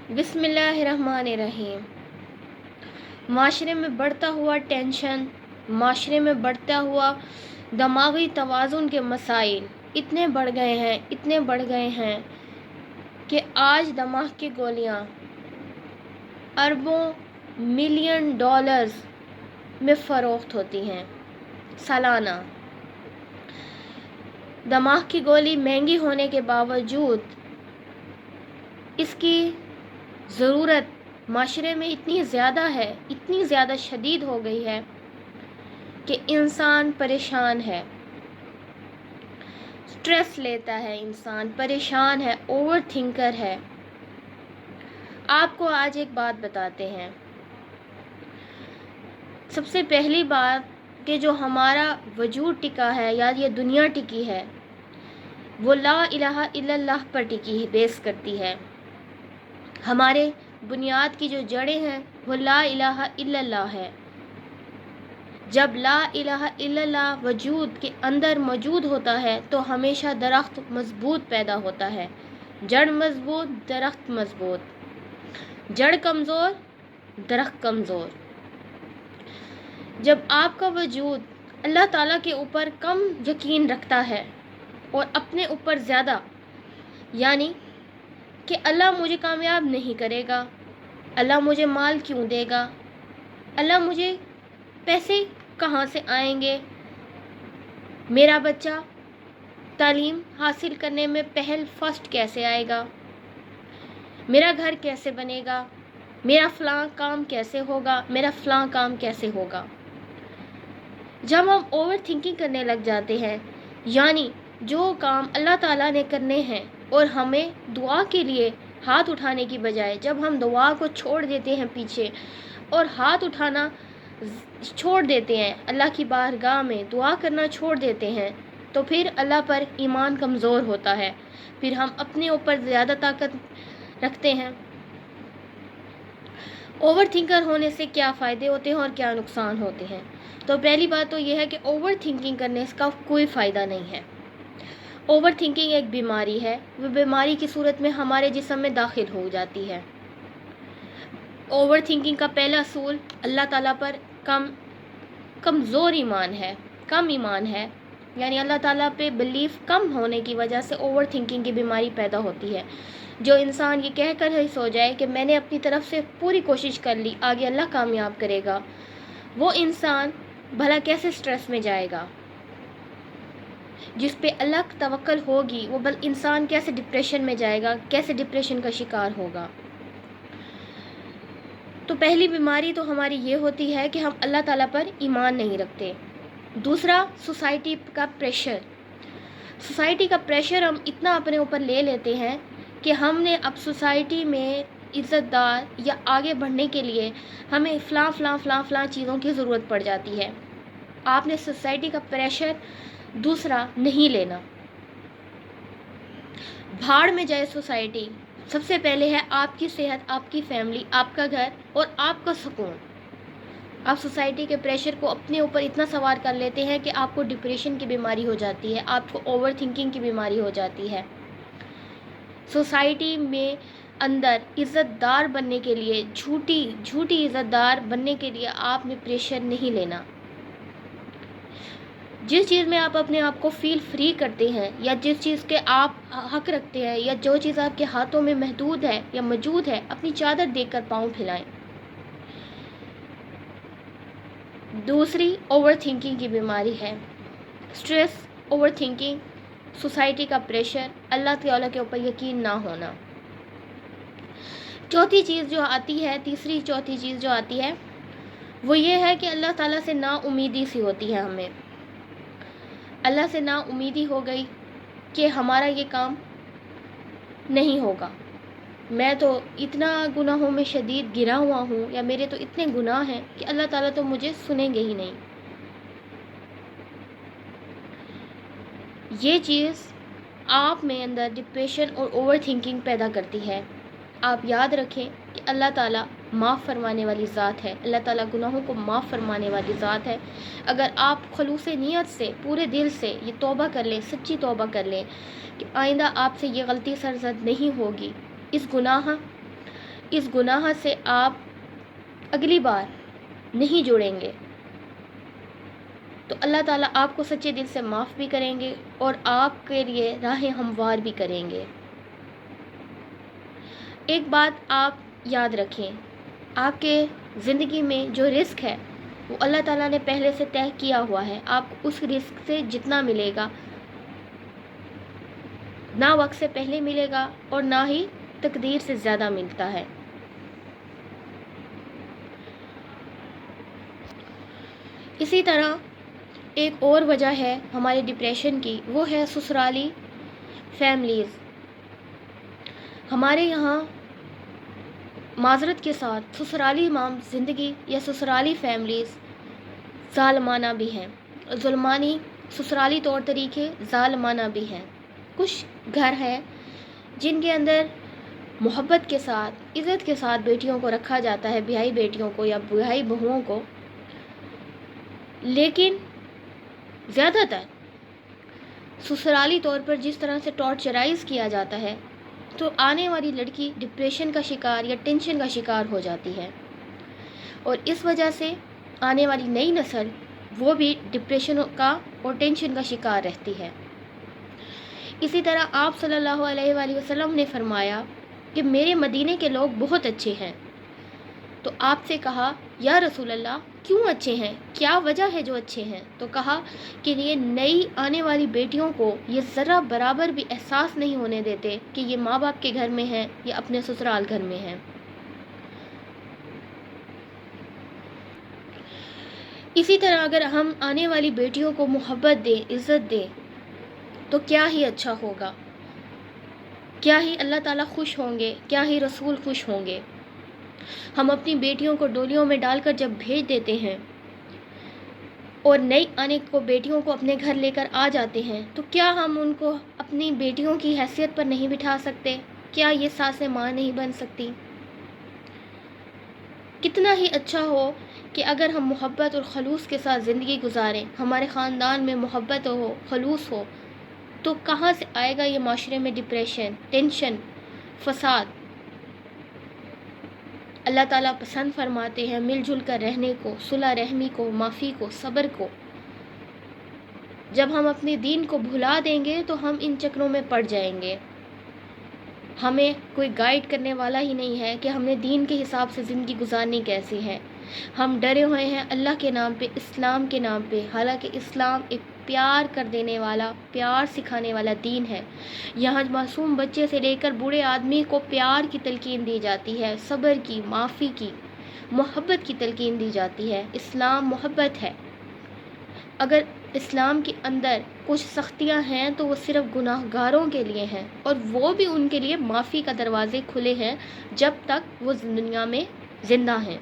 بسم اللہ الرحمن الرحیم۔ معاشرے میں بڑھتا ہوا ٹینشن، معاشرے میں بڑھتا ہوا دماغی توازن کے مسائل اتنے بڑھ گئے ہیں کہ آج دماغ کی گولیاں اربوں ملین ڈالرز میں فروخت ہوتی ہیں سالانہ۔ دماغ کی گولی مہنگی ہونے کے باوجود اس کی ضرورت معاشرے میں اتنی زیادہ شدید ہو گئی ہے کہ انسان پریشان ہے، سٹریس لیتا ہے، انسان پریشان ہے، اوور تھنکر ہے۔ آپ کو آج ایک بات بتاتے ہیں۔ سب سے پہلی بات کہ جو ہمارا وجود ٹکا ہے یا یہ دنیا ٹکی ہے وہ لا الہ الا اللہ پر ٹکی بیس کرتی ہے۔ ہمارے بنیاد کی جو جڑیں ہیں وہ لا الہ الا اللہ ہے۔ جب لا الہ الا اللہ وجود کے اندر موجود ہوتا ہے تو ہمیشہ درخت مضبوط پیدا ہوتا ہے۔ جڑ مضبوط، درخت مضبوط، جڑ کمزور، درخت کمزور۔ جب آپ کا وجود اللہ تعالیٰ کے اوپر کم یقین رکھتا ہے اور اپنے اوپر زیادہ، یعنی کہ اللہ مجھے کامیاب نہیں کرے گا، اللہ مجھے مال کیوں دے گا، اللہ مجھے پیسے کہاں سے آئیں گے، میرا بچہ تعلیم حاصل کرنے میں فرسٹ کیسے آئے گا، میرا گھر کیسے بنے گا، میرا فلاں کام کیسے ہوگا، میرا فلاں کام کیسے ہوگا۔ جب ہم اوور تھنکنگ کرنے لگ جاتے ہیں، یعنی جو کام اللہ تعالیٰ نے کرنے ہیں اور ہمیں دعا کے لیے ہاتھ اٹھانے کی بجائے جب ہم دعا کو چھوڑ دیتے ہیں پیچھے اور ہاتھ اٹھانا چھوڑ دیتے ہیں، اللہ کی بارگاہ میں دعا کرنا چھوڑ دیتے ہیں، تو پھر اللہ پر ایمان کمزور ہوتا ہے، پھر ہم اپنے اوپر زیادہ طاقت رکھتے ہیں۔ اوور تھنکر ہونے سے کیا فائدے ہوتے ہیں اور کیا نقصان ہوتے ہیں؟ تو پہلی بات تو یہ ہے کہ اوور تھنکنگ کرنے کا کوئی فائدہ نہیں ہے۔ اوور تھنکنگ ایک بیماری ہے، وہ بیماری کی صورت میں ہمارے جسم میں داخل ہو جاتی ہے۔ اوور تھنکنگ کا پہلا اصول اللہ تعالیٰ پر کمزور ایمان ہے، کم ایمان ہے، یعنی اللہ تعالیٰ پہ بلیف کم ہونے کی وجہ سے اوور تھنکنگ کی بیماری پیدا ہوتی ہے۔ جو انسان یہ کہہ کر ہی سو جائے کہ میں نے اپنی طرف سے پوری کوشش کر لی، آگے اللہ کامیاب کرے گا، وہ انسان بھلا کیسے سٹریس میں جائے گا؟ جس پہ اللہ توکل ہوگی وہ انسان کیسے ڈپریشن میں جائے گا، کیسے ڈپریشن کا شکار ہوگا؟ تو پہلی بیماری تو ہماری یہ ہوتی ہے کہ ہم اللہ تعالیٰ پر ایمان نہیں رکھتے۔ دوسرا، سوسائٹی کا پریشر۔ سوسائٹی کا پریشر ہم اتنا اپنے اوپر لے لیتے ہیں کہ ہم نے اب سوسائٹی میں عزت دار یا آگے بڑھنے کے لیے ہمیں فلاں چیزوں کی ضرورت پڑ جاتی ہے۔ آپ نے سوسائٹی کا پریشر دوسرا نہیں لینا۔ بھاڑ میں جائے سوسائٹی، سب سے پہلے ہے آپ کی صحت، آپ کی فیملی، آپ کا گھر اور آپ کا سکون۔ آپ سوسائٹی کے پریشر کو اپنے اوپر اتنا سوار کر لیتے ہیں کہ آپ کو ڈپریشن کی بیماری ہو جاتی ہے، آپ کو اوور تھنکنگ کی بیماری ہو جاتی ہے۔ سوسائٹی میں اندر عزت دار بننے کے لیے، جھوٹی عزت دار بننے کے لیے آپ نے پریشر نہیں لینا۔ جس چیز میں آپ اپنے آپ کو فیل فری کرتے ہیں یا جس چیز کے آپ حق رکھتے ہیں یا جو چیز آپ کے ہاتھوں میں محدود ہے یا موجود ہے، اپنی چادر دیکھ کر پاؤں پھیلائیں۔ دوسری اوور تھنکنگ کی بیماری ہے سٹریس، اوور تھنکنگ، سوسائٹی کا پریشر، اللہ تعالیٰ کے اوپر یقین نہ ہونا۔ تیسری چوتھی چیز جو آتی ہے وہ یہ ہے کہ اللہ تعالیٰ سے نا امیدی سی ہوتی ہے ہمیں۔ اللہ سے نا امیدی ہو گئی کہ ہمارا یہ کام نہیں ہوگا، میں تو اتنا گناہوں میں شدید گرا ہوا ہوں یا میرے تو اتنے گناہ ہیں کہ اللہ تعالیٰ تو مجھے سنیں گے ہی نہیں۔ یہ چیز آپ میں اندر ڈپریشن اور اوور تھنکنگ پیدا کرتی ہے۔ آپ یاد رکھیں کہ اللہ تعالیٰ معاف فرمانے والی ذات ہے، اللہ تعالیٰ گناہوں کو معاف فرمانے والی ذات ہے۔ اگر آپ خلوص نیت سے پورے دل سے یہ توبہ کر لیں، سچی توبہ کر لیں کہ آئندہ آپ سے یہ غلطی سرزد نہیں ہوگی، اس گناہ اس گناہ سے آپ اگلی بار نہیں جڑیں گے تو اللہ تعالیٰ آپ کو سچے دل سے معاف بھی کریں گے اور آپ کے لیے راہیں ہموار بھی کریں گے۔ ایک بات آپ یاد رکھیں، آپ کے زندگی میں جو رزق ہے وہ اللہ تعالیٰ نے پہلے سے طے کیا ہوا ہے۔ آپ اس رزق سے جتنا ملے گا نہ وقت سے پہلے ملے گا اور نہ ہی تقدیر سے زیادہ ملتا ہے۔ اسی طرح ایک اور وجہ ہے ہمارے ڈپریشن کی، وہ ہے سسرالی فیملیز۔ ہمارے یہاں معذرت کے ساتھ سسرالی زندگی یا سسرالی فیملیز ظالمانہ بھی ہیں، ظلمانی سسرالی طور طریقے ظالمانہ بھی ہیں۔ کچھ گھر ہیں جن کے اندر محبت کے ساتھ عزت کے ساتھ بیٹیوں کو رکھا جاتا ہے، بیائی بیٹیوں کو یا بیائی بہوؤں کو، لیکن زیادہ تر سسرالی طور پر جس طرح سے ٹارچرائز کیا جاتا ہے تو آنے والی لڑکی ڈپریشن کا شکار یا ٹینشن کا شکار ہو جاتی ہے، اور اس وجہ سے آنے والی نئی نسل وہ بھی ڈپریشن کا اور ٹینشن کا شکار رہتی ہے۔ اسی طرح آپ صلی اللہ علیہ وآلہ وسلم نے فرمایا کہ میرے مدینے کے لوگ بہت اچھے ہیں، تو آپ سے کہا یا رسول اللہ کیوں اچھے ہیں، کیا وجہ ہے جو اچھے ہیں؟ تو کہا کہ یہ نئی آنے والی بیٹیوں کو یہ ذرا برابر بھی احساس نہیں ہونے دیتے کہ یہ ماں باپ کے گھر میں ہیں یا اپنے سسرال گھر میں ہیں۔ اسی طرح اگر ہم آنے والی بیٹیوں کو محبت دیں، عزت دیں تو کیا ہی اچھا ہوگا، کیا ہی اللہ تعالیٰ خوش ہوں گے، کیا ہی رسول خوش ہوں گے۔ ہم اپنی بیٹیوں کو ڈولیوں میں ڈال کر جب بھیج دیتے ہیں اور نئی آنے کو بیٹیوں کو اپنے گھر لے کر آ جاتے ہیں تو کیا ہم ان کو اپنی بیٹیوں کی حیثیت پر نہیں بٹھا سکتے؟ کیا یہ ساسیں ماں نہیں بن سکتی؟ کتنا ہی اچھا ہو کہ اگر ہم محبت اور خلوص کے ساتھ زندگی گزاریں، ہمارے خاندان میں محبت ہو، خلوص ہو، تو کہاں سے آئے گا یہ معاشرے میں ڈپریشن، ٹینشن، فساد؟ اللہ تعالیٰ پسند فرماتے ہیں مل جل کر رہنے کو، صلح رحمی کو، معافی کو، صبر کو۔ جب ہم اپنے دین کو بھلا دیں گے تو ہم ان چکروں میں پڑ جائیں گے۔ ہمیں کوئی گائیڈ کرنے والا ہی نہیں ہے کہ ہم نے دین کے حساب سے زندگی گزارنی کیسی ہے۔ ہم ڈرے ہوئے ہیں اللہ کے نام پہ، اسلام کے نام پہ، حالانکہ اسلام ایک پیار کر دینے والا، پیار سکھانے والا دین ہے۔ یہاں معصوم بچے سے لے کر بوڑھے آدمی کو پیار کی تلقین دی جاتی ہے، صبر کی، معافی کی، محبت کی تلقین دی جاتی ہے۔ اسلام محبت ہے۔ اگر اسلام کے اندر کچھ سختیاں ہیں تو وہ صرف گناہ گاروں کے لیے ہیں، اور وہ بھی ان کے لیے معافی کا دروازے کھلے ہیں جب تک وہ دنیا میں زندہ ہیں۔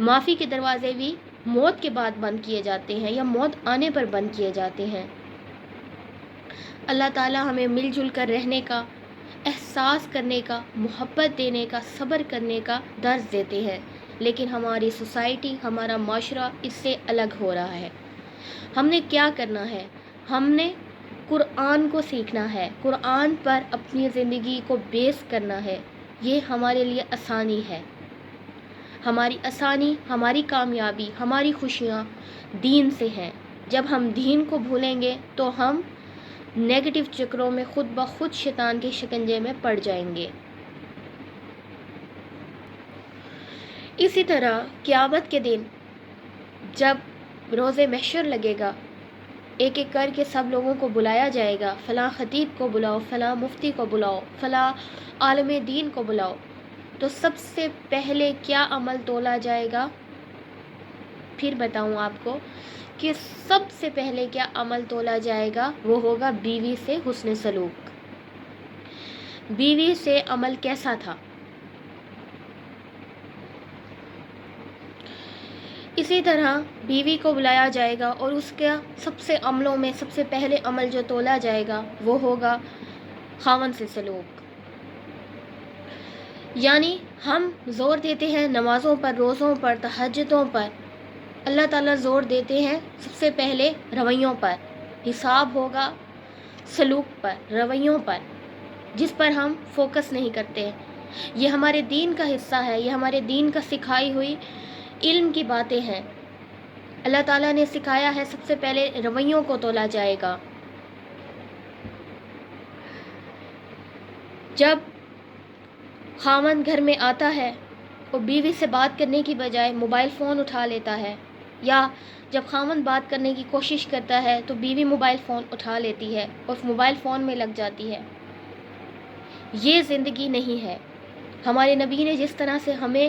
معافی کے دروازے بھی موت کے بعد بند کیے جاتے ہیں یا موت آنے پر بند کیے جاتے ہیں۔ اللہ تعالیٰ ہمیں مل جل کر رہنے کا، احساس کرنے کا، محبت دینے کا، صبر کرنے کا درس دیتے ہیں، لیکن ہماری سوسائٹی، ہمارا معاشرہ اس سے الگ ہو رہا ہے۔ ہم نے کیا کرنا ہے؟ ہم نے قرآن کو سیکھنا ہے، قرآن پر اپنی زندگی کو بیس کرنا ہے۔ یہ ہمارے لیے آسانی ہے۔ ہماری آسانی، ہماری کامیابی، ہماری خوشیاں دین سے ہیں۔ جب ہم دین کو بھولیں گے تو ہم نیگیٹو چکروں میں خود بخود شیطان کے شکنجے میں پڑ جائیں گے۔ اسی طرح قیامت کے دن جب روز محشر لگے گا، ایک ایک کر کے سب لوگوں کو بلایا جائے گا، فلاں خطیب کو بلاؤ، فلاں مفتی کو بلاؤ، فلاں عالم دین کو بلاؤ، تو سب سے پہلے کیا عمل تولا جائے گا؟ پھر بتاؤں آپ کو کہ سب سے پہلے کیا عمل تولا جائے گا؟ وہ ہوگا بیوی سے حسن سلوک۔ بیوی سے عمل کیسا تھا؟ اسی طرح بیوی کو بلایا جائے گا اور اس کا سب سے عملوں میں سب سے پہلے عمل جو تولا جائے گا وہ ہوگا خاوند سے سلوک۔ یعنی ہم زور دیتے ہیں نمازوں پر، روزوں پر، تہجدوں پر، اللہ تعالیٰ زور دیتے ہیں سب سے پہلے رویوں پر۔ حساب ہوگا سلوک پر، رویوں پر، جس پر ہم فوکس نہیں کرتے۔ یہ ہمارے دین کا حصہ ہے، یہ ہمارے دین کا سکھائی ہوئی علم کی باتیں ہیں۔ اللہ تعالیٰ نے سکھایا ہے سب سے پہلے رویوں کو تولا جائے گا۔ جب خاوند گھر میں آتا ہے اور بیوی سے بات کرنے کی بجائے موبائل فون اٹھا لیتا ہے، یا جب خاوند بات کرنے کی کوشش کرتا ہے تو بیوی موبائل فون اٹھا لیتی ہے اور موبائل فون میں لگ جاتی ہے، یہ زندگی نہیں ہے۔ ہمارے نبی نے جس طرح سے ہمیں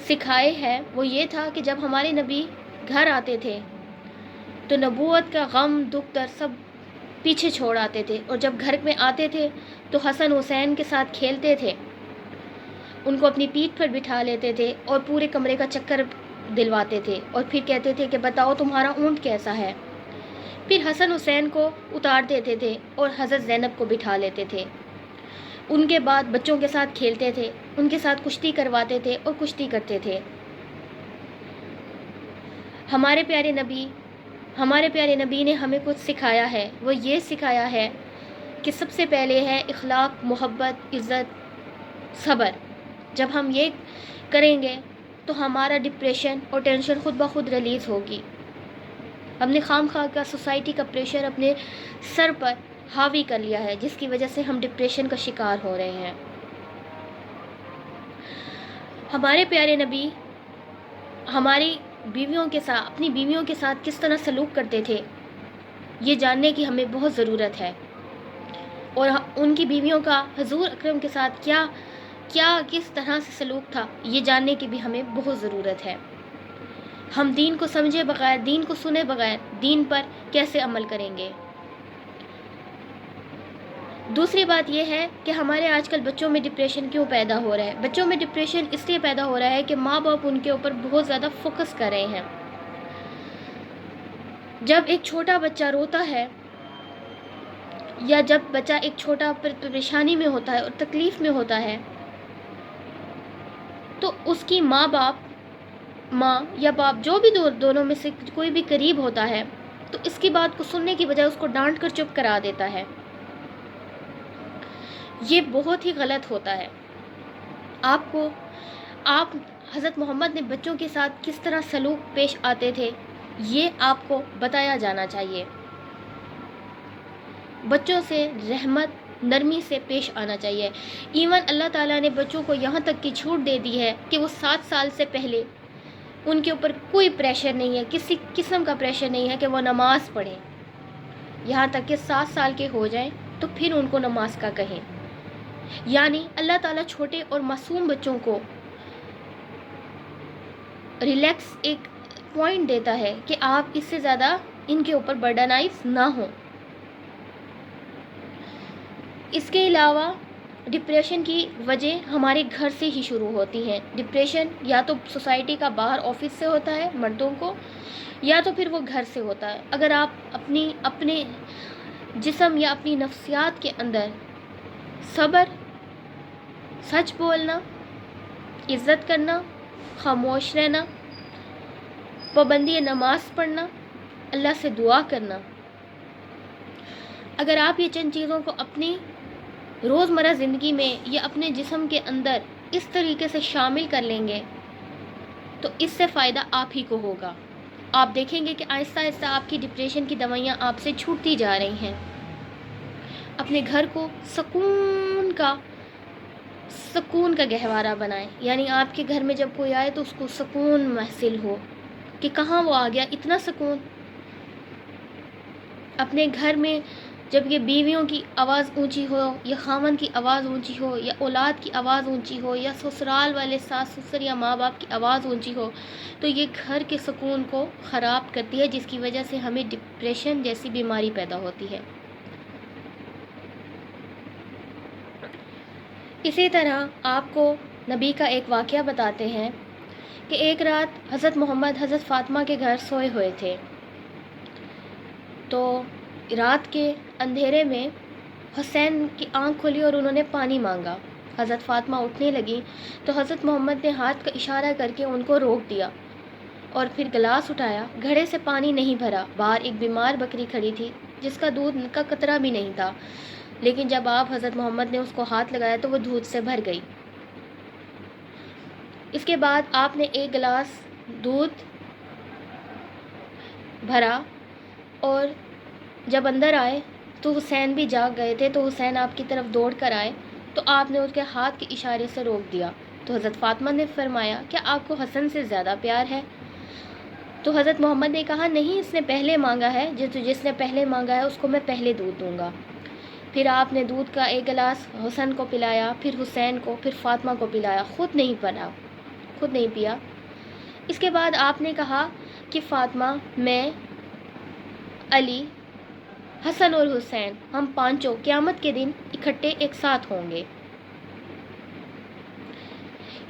سکھائے ہے وہ یہ تھا کہ جب ہمارے نبی گھر آتے تھے تو نبوت کا غم دکھ در سب پیچھے چھوڑ آتے تھے، اور جب گھر میں آتے تھے تو حسن حسین کے ساتھ کھیلتے تھے، ان کو اپنی پیٹھ پر بٹھا لیتے تھے اور پورے کمرے کا چکر دلواتے تھے، اور پھر کہتے تھے کہ بتاؤ تمہارا اونٹ کیسا ہے۔ پھر حسن حسین کو اتار دیتے تھے اور حضرت زینب کو بٹھا لیتے تھے۔ ان کے بعد بچوں کے ساتھ کھیلتے تھے، ان کے ساتھ کشتی کرواتے تھے اور کشتی کرتے تھے۔ ہمارے پیارے نبی نے ہمیں کچھ سکھایا ہے، وہ یہ سکھایا ہے کہ سب سے پہلے ہے اخلاق، محبت، عزت، صبر۔ جب ہم یہ کریں گے تو ہمارا ڈپریشن اور ٹینشن خود بخود ریلیز ہوگی۔ ہم نے خام خواہ کا سوسائٹی کا پریشر اپنے سر پر حاوی کر لیا ہے، جس کی وجہ سے ہم ڈپریشن کا شکار ہو رہے ہیں۔ ہمارے پیارے نبی ہماری اپنی بیویوں کے ساتھ کس طرح سلوک کرتے تھے، یہ جاننے کی ہمیں بہت ضرورت ہے، اور ان کی بیویوں کا حضور اکرم کے ساتھ کس طرح سے سلوک تھا، یہ جاننے کی بھی ہمیں بہت ضرورت ہے۔ ہم دین کو سمجھے بغیر، دین کو سنے بغیر دین پر کیسے عمل کریں گے؟ دوسری بات یہ ہے کہ ہمارے آج کل بچوں میں ڈپریشن کیوں پیدا ہو رہا ہے؟ بچوں میں ڈپریشن اس لیے پیدا ہو رہا ہے کہ ماں باپ ان کے اوپر بہت زیادہ فوکس کر رہے ہیں۔ جب ایک چھوٹا بچہ روتا ہے، یا جب بچہ ایک چھوٹا پریشانی میں ہوتا ہے اور تکلیف میں ہوتا ہے، تو اس کی ماں یا باپ جو بھی دونوں میں سے کوئی بھی قریب ہوتا ہے، تو اس کی بات کو سننے کی بجائے اس کو ڈانٹ کر چپ کرا دیتا ہے۔ یہ بہت ہی غلط ہوتا ہے۔ آپ حضرت محمد نے بچوں کے ساتھ کس طرح سلوک پیش آتے تھے، یہ آپ کو بتایا جانا چاہیے۔ بچوں سے رحمت، نرمی سے پیش آنا چاہیے۔ ایون اللہ تعالیٰ نے بچوں کو یہاں تک کی چھوٹ دے دی ہے کہ وہ 7 سال سے پہلے ان کے اوپر کوئی پریشر نہیں ہے، کسی قسم کا پریشر نہیں ہے کہ وہ نماز پڑھیں، یہاں تک کہ 7 سال کے ہو جائیں تو پھر ان کو نماز کا کہیں۔ یعنی اللہ تعالیٰ چھوٹے اور معصوم بچوں کو ریلیکس ایک پوائنٹ دیتا ہے کہ آپ اس سے زیادہ ان کے اوپر برڈنائز نہ ہوں۔ اس کے علاوہ ڈپریشن کی وجہ ہمارے گھر سے ہی شروع ہوتی ہیں۔ ڈپریشن یا تو سوسائٹی کا باہر آفس سے ہوتا ہے مردوں کو، یا تو پھر وہ گھر سے ہوتا ہے۔ اگر آپ اپنے جسم یا اپنی نفسیات کے اندر صبر، سچ بولنا، عزت کرنا، خاموش رہنا، پابندی نماز پڑھنا، اللہ سے دعا کرنا، اگر آپ یہ چند چیزوں کو اپنی روزمرہ زندگی میں یا اپنے جسم کے اندر اس طریقے سے شامل کر لیں گے تو اس سے فائدہ آپ ہی کو ہوگا۔ آپ دیکھیں گے کہ آہستہ آہستہ آپ کی ڈپریشن کی دوائیاں آپ سے چھوٹتی جا رہی ہیں۔ اپنے گھر کو سکون کا گہوارہ بنائیں، یعنی آپ کے گھر میں جب کوئی آئے تو اس کو سکون محصول ہو کہ کہاں وہ آ گیا، اتنا سکون۔ اپنے گھر میں جب یہ بیویوں کی آواز اونچی ہو، یا خاوند کی آواز اونچی ہو، یا اولاد کی آواز اونچی ہو، یا سسرال والے ساس سسر یا ماں باپ کی آواز اونچی ہو، تو یہ گھر کے سکون کو خراب کرتی ہے، جس کی وجہ سے ہمیں ڈپریشن جیسی بیماری پیدا ہوتی ہے۔ اسی طرح آپ کو نبی کا ایک واقعہ بتاتے ہیں کہ ایک رات حضرت فاطمہ کے گھر سوئے ہوئے تھے، تو رات کے اندھیرے میں حسین کی آنکھ کھلی اور انہوں نے پانی مانگا۔ حضرت فاطمہ اٹھنے لگی تو حضرت محمد نے ہاتھ کا اشارہ کر کے ان کو روک دیا، اور پھر گلاس اٹھایا، گھڑے سے پانی نہیں بھرا۔ باہر ایک بیمار بکری کھڑی تھی جس کا دودھ کا قطرہ بھی نہیں تھا، لیکن جب آپ حضرت محمد نے اس کو ہاتھ لگایا تو وہ دودھ سے بھر گئی۔ اس کے بعد آپ نے ایک گلاس دودھ بھرا، اور جب اندر آئے تو حسین بھی جاگ گئے تھے، تو حسین آپ کی طرف دوڑ کر آئے تو آپ نے اس کے ہاتھ کے اشارے سے روک دیا۔ تو حضرت فاطمہ نے فرمایا کیا آپ کو حسن سے زیادہ پیار ہے؟ تو حضرت محمد نے کہا نہیں، اس نے پہلے مانگا ہے، جس نے پہلے مانگا ہے اس کو میں پہلے دودھ دوں گا۔ پھر آپ نے دودھ کا ایک گلاس حسن کو پلایا، پھر حسین کو، پھر فاطمہ کو پلایا، خود نہیں پیا۔ اس کے بعد آپ نے کہا کہ فاطمہ، میں، علی، حسن اور حسین، ہم پانچوں قیامت کے دن اکٹھے ایک ساتھ ہوں گے۔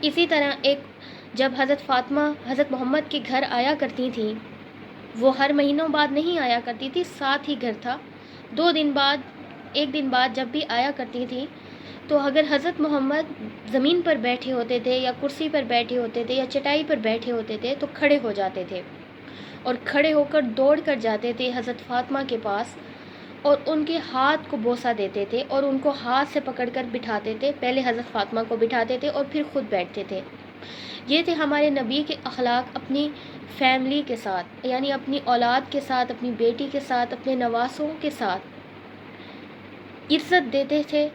اسی طرح جب حضرت فاطمہ حضرت محمد کے گھر آیا کرتی تھیں، وہ ہر مہینوں بعد نہیں آیا کرتی تھی، ساتھ ہی گھر تھا، 2 دن بعد، 1 دن بعد جب بھی آیا کرتی تھی، تو اگر حضرت محمد زمین پر بیٹھے ہوتے تھے یا کرسی پر بیٹھے ہوتے تھے یا چٹائی پر بیٹھے ہوتے تھے تو کھڑے ہو جاتے تھے، اور کھڑے ہو کر دوڑ کر جاتے تھے حضرت فاطمہ کے پاس، اور ان کے ہاتھ کو بوسہ دیتے تھے اور ان کو ہاتھ سے پکڑ کر بٹھاتے تھے۔ پہلے حضرت فاطمہ کو بٹھاتے تھے اور پھر خود بیٹھتے تھے۔ یہ تھے ہمارے نبی کے اخلاق، اپنی فیملی کے ساتھ، یعنی اپنی اولاد کے ساتھ، اپنی بیٹی کے ساتھ، اپنے نواسوں کے ساتھ عزت دیتے تھے،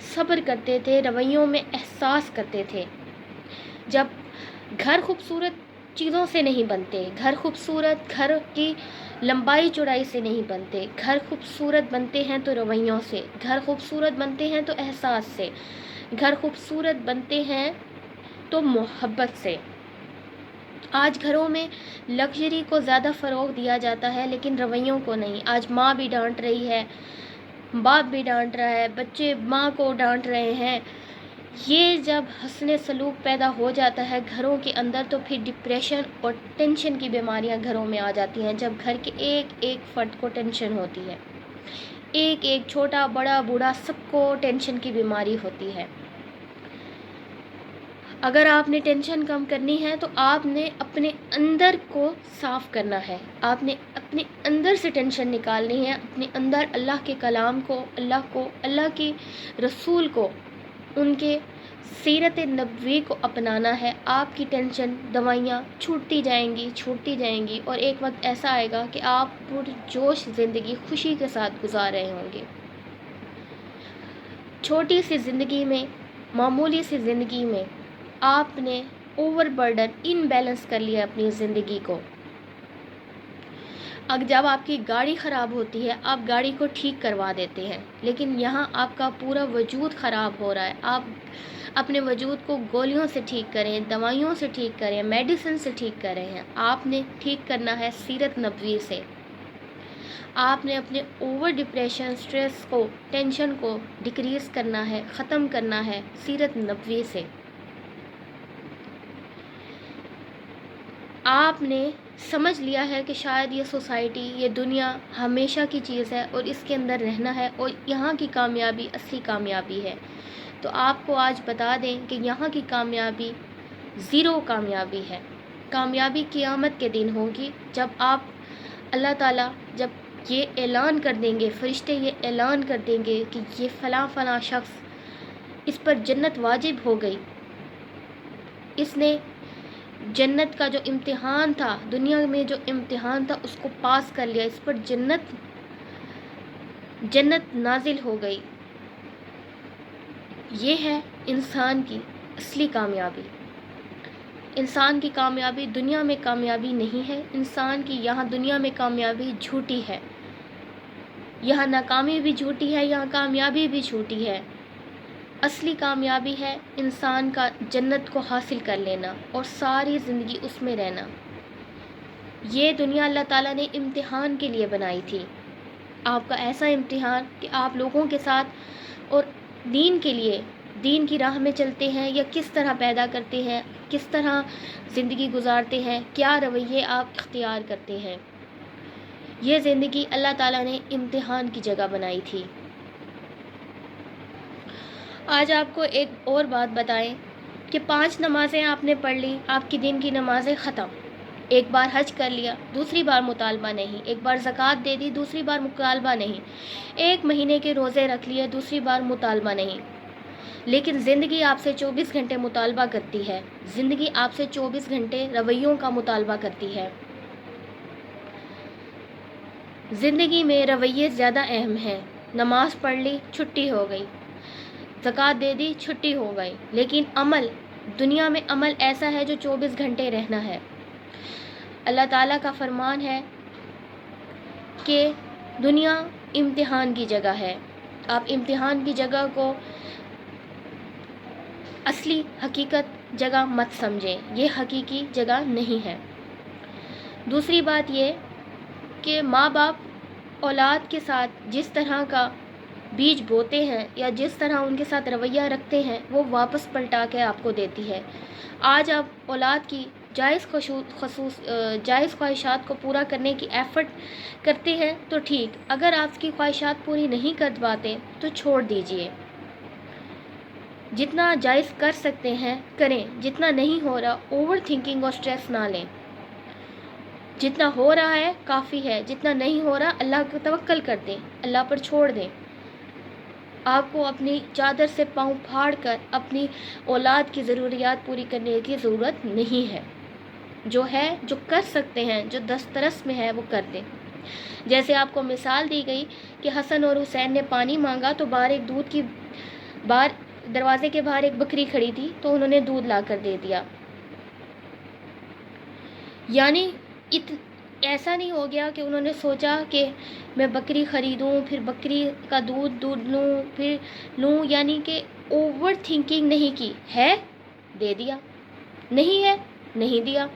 صبر کرتے تھے، رویوں میں احساس کرتے تھے۔ جب گھر خوبصورت چیزوں سے نہیں بنتے، گھر کی لمبائی چوڑائی سے نہیں بنتے، گھر خوبصورت بنتے ہیں تو رویوں سے، گھر خوبصورت بنتے ہیں تو احساس سے، گھر خوبصورت بنتے ہیں تو محبت سے۔ آج گھروں میں لگژری کو زیادہ فروغ دیا جاتا ہے لیکن رویوں کو نہیں۔ آج ماں بھی ڈانٹ رہی ہے، باپ بھی ڈانٹ رہا ہے، بچے ماں کو ڈانٹ رہے ہیں۔ یہ جب حسن سلوک پیدا ہو جاتا ہے گھروں کے اندر تو پھر ڈپریشن اور ٹینشن کی بیماریاں گھروں میں آ جاتی ہیں، جب گھر کے ایک ایک فرد کو ٹینشن ہوتی ہے، ایک چھوٹا بڑا بوڑھا سب کو ٹینشن کی بیماری ہوتی ہے۔ اگر آپ نے ٹینشن کم کرنی ہے تو آپ نے اپنے اندر کو صاف کرنا ہے، آپ نے اپنے اندر سے ٹینشن نکالنی ہے، اپنے اندر اللہ کے کلام کو، اللہ کے رسول کو، ان کے سیرت نبوی کو اپنانا ہے۔ آپ کی ٹینشن، دوائیاں چھوٹتی جائیں گی اور ایک وقت ایسا آئے گا کہ آپ پرجوش زندگی خوشی کے ساتھ گزار رہے ہوں گے۔ چھوٹی سی زندگی میں، معمولی سی زندگی میں آپ نے اوور برڈن، ان بیلنس کر لیا اپنی زندگی کو۔ اب جب آپ کی گاڑی خراب ہوتی ہے آپ گاڑی کو ٹھیک کروا دیتے ہیں، لیکن یہاں آپ کا پورا وجود خراب ہو رہا ہے۔ آپ اپنے وجود کو گولیوں سے ٹھیک کریں، دوائیوں سے ٹھیک کریں، میڈیسن سے ٹھیک کر رہے ہیں۔ آپ نے ٹھیک کرنا ہے سیرت نبوی سے۔ آپ نے اپنے اوور ڈپریشن، سٹریس کو، ٹینشن کو ڈیکریز کرنا ہے، ختم کرنا ہے سیرت نبوی سے۔ آپ نے سمجھ لیا ہے کہ شاید یہ سوسائٹی، یہ دنیا ہمیشہ کی چیز ہے اور اس کے اندر رہنا ہے، اور یہاں کی کامیابی اصلی کامیابی ہے۔ تو آپ کو آج بتا دیں کہ یہاں کی کامیابی زیرو کامیابی ہے۔ کامیابی قیامت کے دن ہوگی، جب اللہ تعالیٰ جب یہ اعلان کر دیں گے، فرشتے یہ اعلان کر دیں گے کہ یہ فلاں شخص، اس پر جنت واجب ہو گئی، اس نے جنت کا جو امتحان تھا، دنیا میں جو امتحان تھا اس کو پاس کر لیا، اس پر جنت نازل ہو گئی۔ یہ ہے انسان کی اصلی کامیابی۔ انسان کی کامیابی دنیا میں کامیابی نہیں ہے، انسان کی یہاں دنیا میں کامیابی جھوٹی ہے، یہاں ناکامی بھی جھوٹی ہے، یہاں کامیابی بھی جھوٹی ہے۔ اصلی کامیابی ہے انسان کا جنت کو حاصل کر لینا اور ساری زندگی اس میں رہنا۔ یہ دنیا اللہ تعالیٰ نے امتحان کے لیے بنائی تھی، آپ کا ایسا امتحان کہ آپ لوگوں کے ساتھ اور دین کے لیے، دین کی راہ میں چلتے ہیں یا کس طرح پیدا کرتے ہیں، کس طرح زندگی گزارتے ہیں، کیا رویے آپ اختیار کرتے ہیں۔ یہ زندگی اللہ تعالیٰ نے امتحان کی جگہ بنائی تھی۔ آج آپ کو ایک اور بات بتائیں کہ 5 نمازیں آپ نے پڑھ لی، آپ کی دن کی نمازیں ختم۔ ایک بار حج کر لیا، دوسری بار مطالبہ نہیں، ایک بار زکوٰۃ دے دی، دوسری بار مطالبہ نہیں، 1 مہینے کے روزے رکھ لیے، دوسری بار مطالبہ نہیں۔ لیکن زندگی آپ سے 24 گھنٹے مطالبہ کرتی ہے، زندگی آپ سے 24 گھنٹے رویوں کا مطالبہ کرتی ہے۔ زندگی میں رویے زیادہ اہم ہیں۔ نماز پڑھ لی، چھٹی ہو گئی، زکوٰۃ دے دی، چھٹی ہو گئی، لیکن عمل، دنیا میں عمل ایسا ہے جو 24 گھنٹے رہنا ہے۔ اللہ تعالیٰ کا فرمان ہے کہ دنیا امتحان کی جگہ ہے، آپ امتحان کی جگہ کو اصلی حقیقت جگہ مت سمجھیں، یہ حقیقی جگہ نہیں ہے۔ دوسری بات یہ کہ ماں باپ اولاد کے ساتھ جس طرح کا بیج بوتے ہیں یا جس طرح ان کے ساتھ رویہ رکھتے ہیں وہ واپس پلٹا کے آپ کو دیتی ہے۔ آج آپ اولاد کی جائز خواہشات کو پورا کرنے کی ایفرٹ کرتے ہیں تو ٹھیک، اگر آپ کی خواہشات پوری نہیں کر پاتے تو چھوڑ دیجئے۔ جتنا جائز کر سکتے ہیں کریں، جتنا نہیں ہو رہا اوور تھنکنگ اور سٹریس نہ لیں۔ جتنا ہو رہا ہے کافی ہے، جتنا نہیں ہو رہا اللہ کو توکل کر دیں، اللہ پر چھوڑ دیں۔ آپ کو اپنی چادر سے پاؤں پھاڑ کر اپنی اولاد کی ضروریات پوری کرنے کی ضرورت نہیں ہے۔ جو ہے، جو کر سکتے ہیں، جو دسترس میں ہے وہ کر دیں۔ جیسے آپ کو مثال دی گئی کہ حسن اور حسین نے پانی مانگا تو دروازے کے باہر ایک بکری کھڑی تھی تو انہوں نے دودھ لا کر دے دیا۔ یعنی ایسا نہیں ہو گیا کہ انہوں نے سوچا کہ میں بکری خریدوں، پھر بکری کا دودھ لوں، یعنی کہ اوور تھنکنگ نہیں کی ہے، دے دیا، نہیں ہے، نہیں دیا۔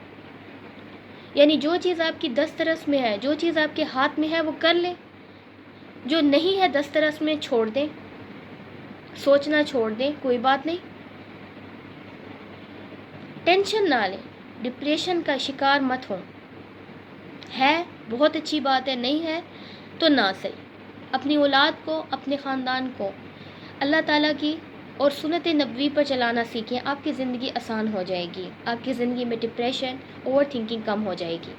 یعنی جو چیز آپ کی دسترس میں ہے، جو چیز آپ کے ہاتھ میں ہے وہ کر لیں، جو نہیں ہے دسترس میں چھوڑ دیں، سوچنا چھوڑ دیں، کوئی بات نہیں۔ ٹینشن نہ لیں، ڈپریشن کا شکار مت ہوں۔ ہے بہت اچھی بات ہے، نہیں ہے تو نہ صحیح۔ اپنی اولاد کو، اپنے خاندان کو اللہ تعالیٰ کی اور سنت نبوی پر چلانا سیکھیں، آپ کی زندگی آسان ہو جائے گی، آپ کی زندگی میں ڈپریشن، اوور تھنکنگ کم ہو جائے گی۔